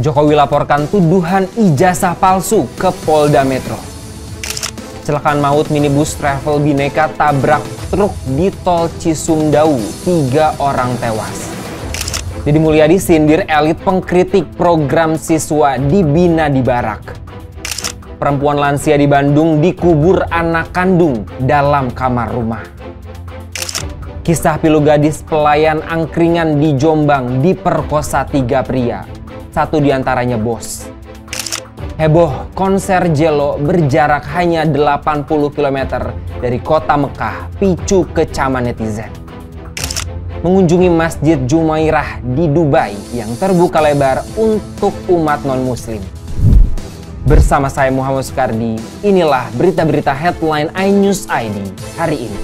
Jokowi laporkan tuduhan ijazah palsu ke Polda Metro. Kecelakaan maut minibus travel Bhinneka tabrak truk di tol Cisumdawu, 3 orang tewas. Deddy Mulyadi sindir elit pengkritik program siswa dibina di barak. Perempuan lansia di Bandung dikubur anak kandung dalam kamar rumah. Kisah pilu gadis pelayan angkringan di Jombang diperkosa 3 pria. 1 diantaranya bos. Heboh, konser Jello berjarak hanya 80 km dari kota Mekah, picu kecaman netizen. Mengunjungi Masjid Jumairah di Dubai yang terbuka lebar untuk umat non-muslim. Bersama saya Muhammad Sukardi, inilah berita-berita headline iNews ID hari ini.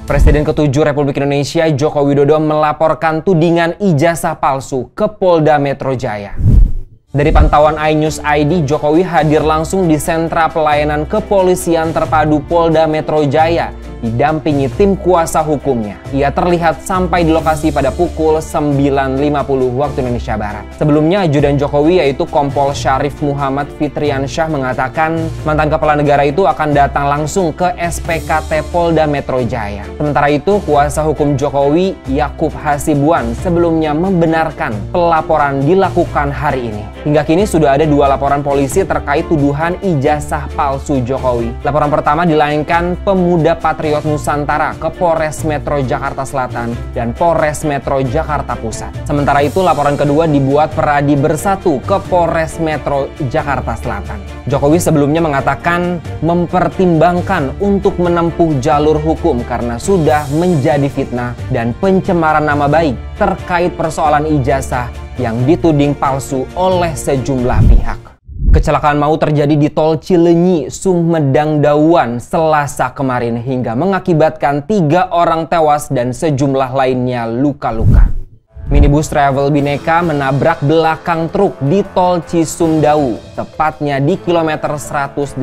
Presiden ke-7 Republik Indonesia Joko Widodo melaporkan tudingan ijazah palsu ke Polda Metro Jaya. Dari pantauan iNews ID, Jokowi hadir langsung di sentra pelayanan kepolisian terpadu Polda Metro Jaya, didampingi tim kuasa hukumnya. Ia terlihat sampai di lokasi pada pukul 9.50 waktu Indonesia Barat. Sebelumnya, ajudan Jokowi yaitu Kompol Syarif Muhammad Fitriansyah mengatakan mantan kepala negara itu akan datang langsung ke SPKT Polda Metro Jaya. Sementara itu, kuasa hukum Jokowi Yakub Hasibuan sebelumnya membenarkan pelaporan dilakukan hari ini. Hingga kini sudah ada 2 laporan polisi terkait tuduhan ijazah palsu Jokowi. Laporan pertama dilayangkan Pemuda Patriot Nusantara ke Polres Metro Jakarta Selatan dan Polres Metro Jakarta Pusat. Sementara itu laporan kedua dibuat Peradi Bersatu ke Polres Metro Jakarta Selatan. Jokowi sebelumnya mengatakan mempertimbangkan untuk menempuh jalur hukum karena sudah menjadi fitnah dan pencemaran nama baik terkait persoalan ijazah yang dituding palsu oleh sejumlah pihak. Kecelakaan maut terjadi di tol Cileunyi, Sumedang Dauan, Selasa kemarin hingga mengakibatkan 3 orang tewas dan sejumlah lainnya luka-luka. Minibus travel Bhinneka menabrak belakang truk di tol Cisumdawu, tepatnya di kilometer 189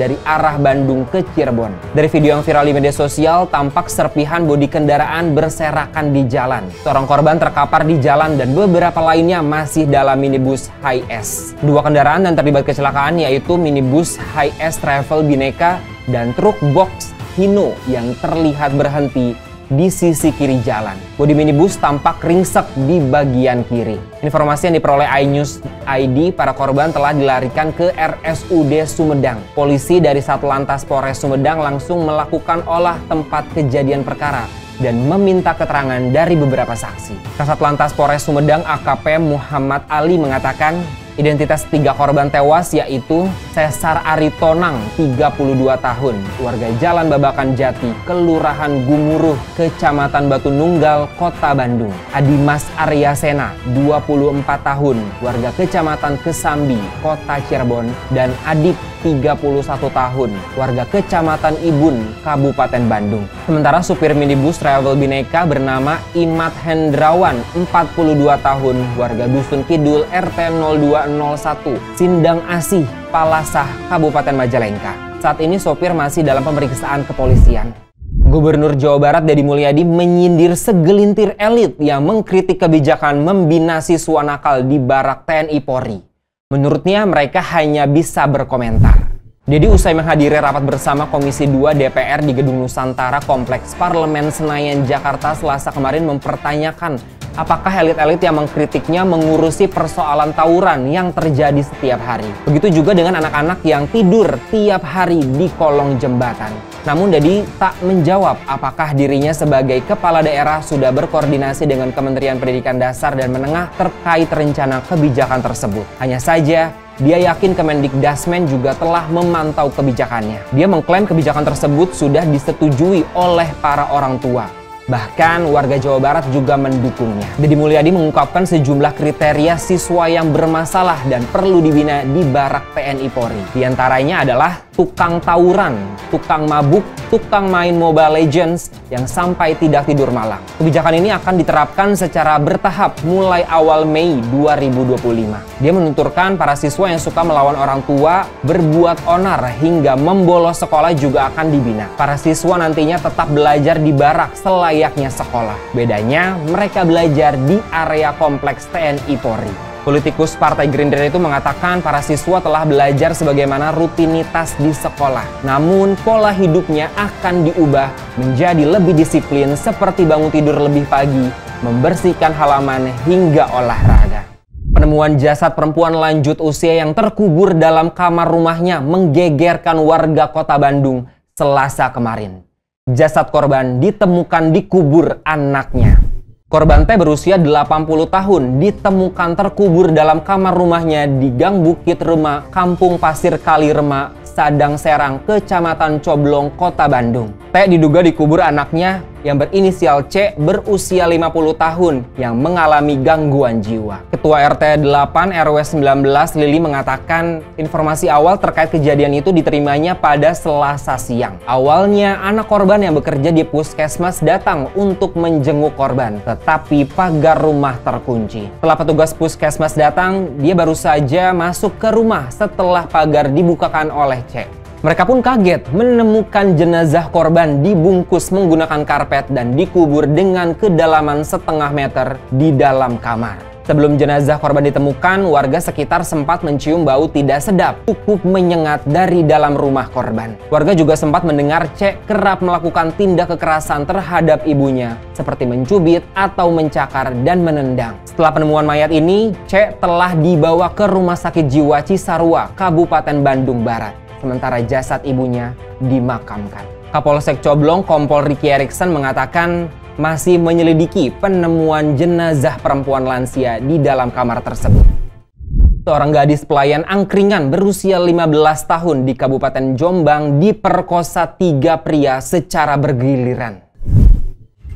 dari arah Bandung ke Cirebon. Dari video yang viral di media sosial, tampak serpihan bodi kendaraan berserakan di jalan. Seorang korban terkapar di jalan dan beberapa lainnya masih dalam minibus Hi-S. 2 kendaraan yang terlibat kecelakaan yaitu minibus Hi-S travel Bhinneka dan truk box Hino yang terlihat berhenti di sisi kiri jalan. Bodi minibus tampak ringsek di bagian kiri. Informasi yang diperoleh iNews ID, para korban telah dilarikan ke RSUD Sumedang. Polisi dari Satlantas Polres Sumedang langsung melakukan olah tempat kejadian perkara dan meminta keterangan dari beberapa saksi. Kasat Lantas Polres Sumedang AKP Muhammad Ali mengatakan identitas 3 korban tewas yaitu Cesar Aritonang, 32 tahun, warga Jalan Babakan Jati, Kelurahan Gumuruh, Kecamatan Batu Nunggal, Kota Bandung. Adimas Aryasena, 24 tahun, warga Kecamatan Kesambi, Kota Cirebon, dan Adip, 31 tahun, warga Kecamatan Ibun, Kabupaten Bandung. Sementara supir minibus travel Bhinneka bernama Imad Hendrawan, 42 tahun, warga Dusun Kidul, RT 0201, Sindang Asih, Palasah, Kabupaten Majalengka. Saat ini sopir masih dalam pemeriksaan kepolisian. Gubernur Jawa Barat Deddy Mulyadi menyindir segelintir elit yang mengkritik kebijakan membina siswa nakal di barak TNI Polri. Menurutnya mereka hanya bisa berkomentar. Deddy usai menghadiri rapat bersama Komisi 2 DPR di Gedung Nusantara Kompleks Parlemen Senayan, Jakarta Selasa kemarin mempertanyakan apakah elit-elit yang mengkritiknya mengurusi persoalan tawuran yang terjadi setiap hari. Begitu juga dengan anak-anak yang tidur tiap hari di kolong jembatan. Namun Deddy tak menjawab apakah dirinya sebagai kepala daerah sudah berkoordinasi dengan Kementerian Pendidikan Dasar dan Menengah terkait rencana kebijakan tersebut. Hanya saja, dia yakin Kemendikdasmen juga telah memantau kebijakannya. Dia mengklaim kebijakan tersebut sudah disetujui oleh para orang tua. Bahkan warga Jawa Barat juga mendukungnya. Deddy Mulyadi mengungkapkan sejumlah kriteria siswa yang bermasalah dan perlu dibina di barak TNI Polri. Di antaranya adalah tukang tawuran, tukang mabuk, tukang main Mobile Legends yang sampai tidak tidur malam. Kebijakan ini akan diterapkan secara bertahap mulai awal Mei 2025. Dia menuturkan para siswa yang suka melawan orang tua, berbuat onar hingga membolos sekolah juga akan dibina. Para siswa nantinya tetap belajar di barak selayaknya sekolah. Bedanya mereka belajar di area kompleks TNI Polri. Politikus Partai Gerindra itu mengatakan para siswa telah belajar sebagaimana rutinitas di sekolah. Namun pola hidupnya akan diubah menjadi lebih disiplin seperti bangun tidur lebih pagi, membersihkan halaman hingga olahraga. Penemuan jasad perempuan lanjut usia yang terkubur dalam kamar rumahnya menggegerkan warga Kota Bandung Selasa kemarin. Jasad korban ditemukan di kubur anaknya. Korban teh berusia 80 tahun ditemukan terkubur dalam kamar rumahnya di Gang Bukit Rema, Kampung Pasir Kali Rema, Sadang Serang, Kecamatan Coblong, Kota Bandung. Teh diduga dikubur anaknya yang berinisial C berusia 50 tahun yang mengalami gangguan jiwa. Ketua RT 8 RW 19 Lili mengatakan informasi awal terkait kejadian itu diterimanya pada Selasa siang. Awalnya anak korban yang bekerja di puskesmas datang untuk menjenguk korban, tetapi pagar rumah terkunci. Setelah petugas puskesmas datang, dia baru saja masuk ke rumah setelah pagar dibukakan oleh C. Mereka pun kaget menemukan jenazah korban dibungkus menggunakan karpet dan dikubur dengan kedalaman setengah meter di dalam kamar. Sebelum jenazah korban ditemukan, warga sekitar sempat mencium bau tidak sedap cukup menyengat dari dalam rumah korban. Warga juga sempat mendengar C kerap melakukan tindak kekerasan terhadap ibunya, seperti mencubit atau mencakar dan menendang. Setelah penemuan mayat ini, C telah dibawa ke Rumah Sakit Jiwa Cisarua, Kabupaten Bandung Barat. Sementara jasad ibunya dimakamkan. Kapolsek Coblong Kompol Ricky Erikson mengatakan masih menyelidiki penemuan jenazah perempuan lansia di dalam kamar tersebut. Seorang gadis pelayan angkringan berusia 15 tahun di Kabupaten Jombang diperkosa 3 pria secara bergiliran.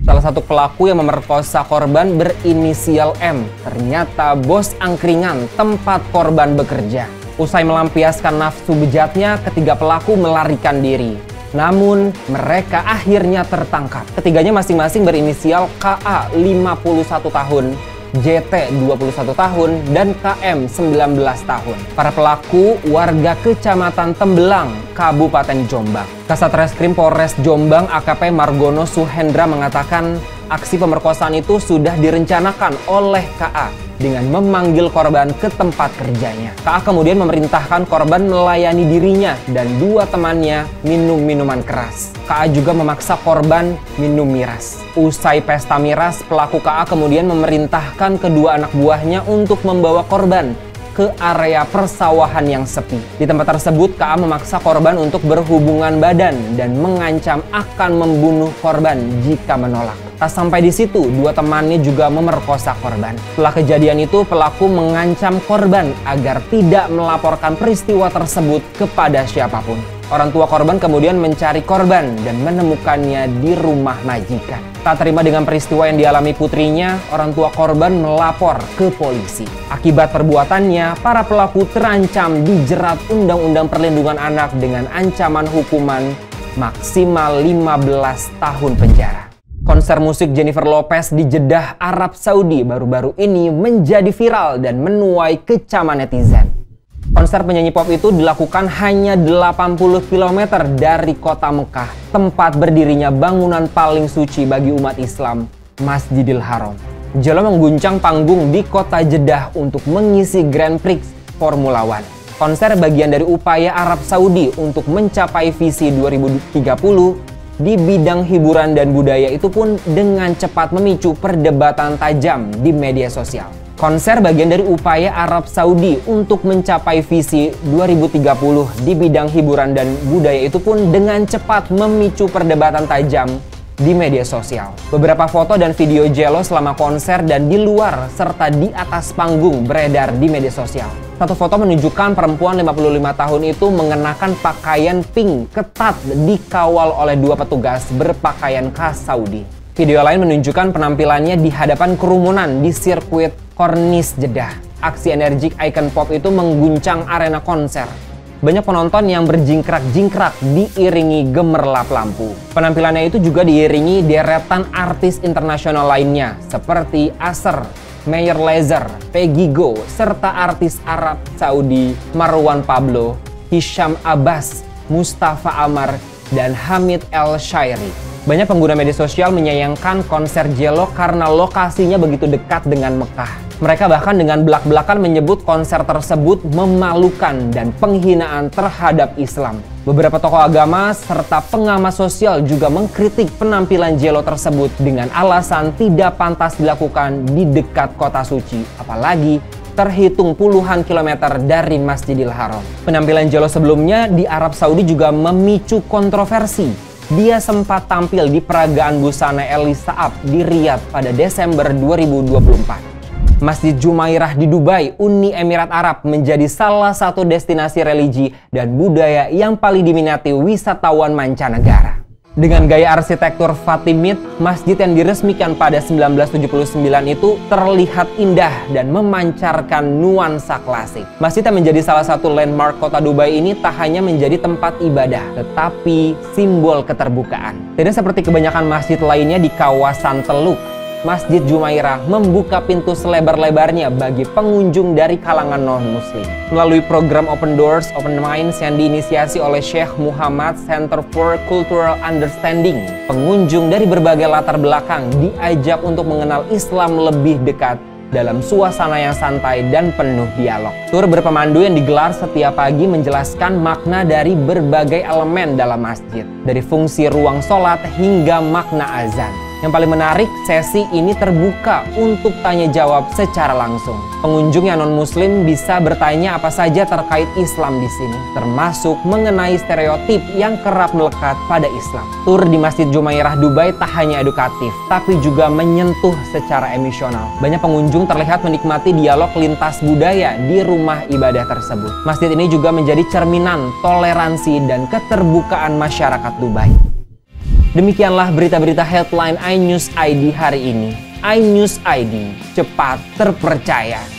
Salah satu pelaku yang memerkosa korban berinisial M, ternyata bos angkringan tempat korban bekerja. Usai melampiaskan nafsu bejatnya, ketiga pelaku melarikan diri. Namun, mereka akhirnya tertangkap. Ketiganya masing-masing berinisial KA 51 tahun, JT 21 tahun, dan KM 19 tahun. Para pelaku warga Kecamatan Tembelang, Kabupaten Jombang. Kasat Reskrim Polres Jombang AKP Margono Suhendra mengatakan aksi pemerkosaan itu sudah direncanakan oleh KA dengan memanggil korban ke tempat kerjanya. KA kemudian memerintahkan korban melayani dirinya dan 2 temannya minum minuman keras. KA juga memaksa korban minum miras. Usai pesta miras, pelaku KA kemudian memerintahkan kedua anak buahnya untuk membawa korban ke area persawahan yang sepi. Di tempat tersebut, KA memaksa korban untuk berhubungan badan dan mengancam akan membunuh korban jika menolak. Tak sampai di situ, 2 temannya juga memerkosa korban. Setelah kejadian itu, pelaku mengancam korban agar tidak melaporkan peristiwa tersebut kepada siapapun. Orang tua korban kemudian mencari korban dan menemukannya di rumah majikan. Tak terima dengan peristiwa yang dialami putrinya, orang tua korban melapor ke polisi. Akibat perbuatannya, para pelaku terancam dijerat Undang-Undang Perlindungan Anak dengan ancaman hukuman maksimal 15 tahun penjara. Konser musik Jennifer Lopez di Jeddah, Arab Saudi baru-baru ini menjadi viral dan menuai kecaman netizen. Konser penyanyi pop itu dilakukan hanya 80 km dari kota Mekah, tempat berdirinya bangunan paling suci bagi umat Islam, Masjidil Haram. Jalo mengguncang panggung di kota Jeddah untuk mengisi Grand Prix Formula One. Konser bagian dari upaya Arab Saudi untuk mencapai visi 2030 di bidang hiburan dan budaya itu pun dengan cepat memicu perdebatan tajam di media sosial. Konser bagian dari upaya Arab Saudi untuk mencapai visi 2030 di bidang hiburan dan budaya itu pun dengan cepat memicu perdebatan tajam di media sosial. Beberapa foto dan video Jello selama konser dan di luar serta di atas panggung beredar di media sosial. Satu foto menunjukkan perempuan 55 tahun itu mengenakan pakaian pink ketat dikawal oleh 2 petugas berpakaian khas Saudi. Video lain menunjukkan penampilannya di hadapan kerumunan di sirkuit Corniche Jeddah. Aksi energik ikon pop itu mengguncang arena konser. Banyak penonton yang berjingkrak-jingkrak diiringi gemerlap lampu. Penampilannya itu juga diiringi deretan artis internasional lainnya seperti Asher, Meyer Lazer, Peggy Go, serta artis Arab Saudi Marwan Pablo, Hisham Abbas, Mustafa Amar, dan Hamid El Shairi. Banyak pengguna media sosial menyayangkan konser Jello karena lokasinya begitu dekat dengan Mekah. Mereka bahkan dengan belak-belakan menyebut konser tersebut memalukan dan penghinaan terhadap Islam. Beberapa tokoh agama serta pengamat sosial juga mengkritik penampilan Jello tersebut dengan alasan tidak pantas dilakukan di dekat kota suci, apalagi terhitung puluhan kilometer dari Masjidil Haram. Penampilan Jello sebelumnya di Arab Saudi juga memicu kontroversi. Dia sempat tampil di peragaan busana Elisa Saab di Riyadh pada Desember 2024. Masjid Jumairah di Dubai, Uni Emirat Arab, menjadi salah satu destinasi religi dan budaya yang paling diminati wisatawan mancanegara. Dengan gaya arsitektur Fatimid, masjid yang diresmikan pada 1979 itu terlihat indah dan memancarkan nuansa klasik. Masjid yang menjadi salah satu landmark kota Dubai ini tak hanya menjadi tempat ibadah, tetapi simbol keterbukaan. Tidak seperti kebanyakan masjid lainnya di kawasan Teluk, Masjid Jumairah membuka pintu selebar-lebarnya bagi pengunjung dari kalangan non-muslim. Melalui program Open Doors, Open Minds yang diinisiasi oleh Sheikh Muhammad Center for Cultural Understanding, pengunjung dari berbagai latar belakang diajak untuk mengenal Islam lebih dekat dalam suasana yang santai dan penuh dialog. Tur berpemandu yang digelar setiap pagi menjelaskan makna dari berbagai elemen dalam masjid, dari fungsi ruang sholat hingga makna azan. Yang paling menarik, sesi ini terbuka untuk tanya jawab secara langsung. Pengunjung yang non-muslim bisa bertanya apa saja terkait Islam di sini, termasuk mengenai stereotip yang kerap melekat pada Islam. Tur di Masjid Jumairah Dubai tak hanya edukatif, tapi juga menyentuh secara emosional. Banyak pengunjung terlihat menikmati dialog lintas budaya di rumah ibadah tersebut. Masjid ini juga menjadi cerminan toleransi dan keterbukaan masyarakat Dubai. Demikianlah berita-berita headline iNews ID hari ini. iNews ID, cepat, terpercaya.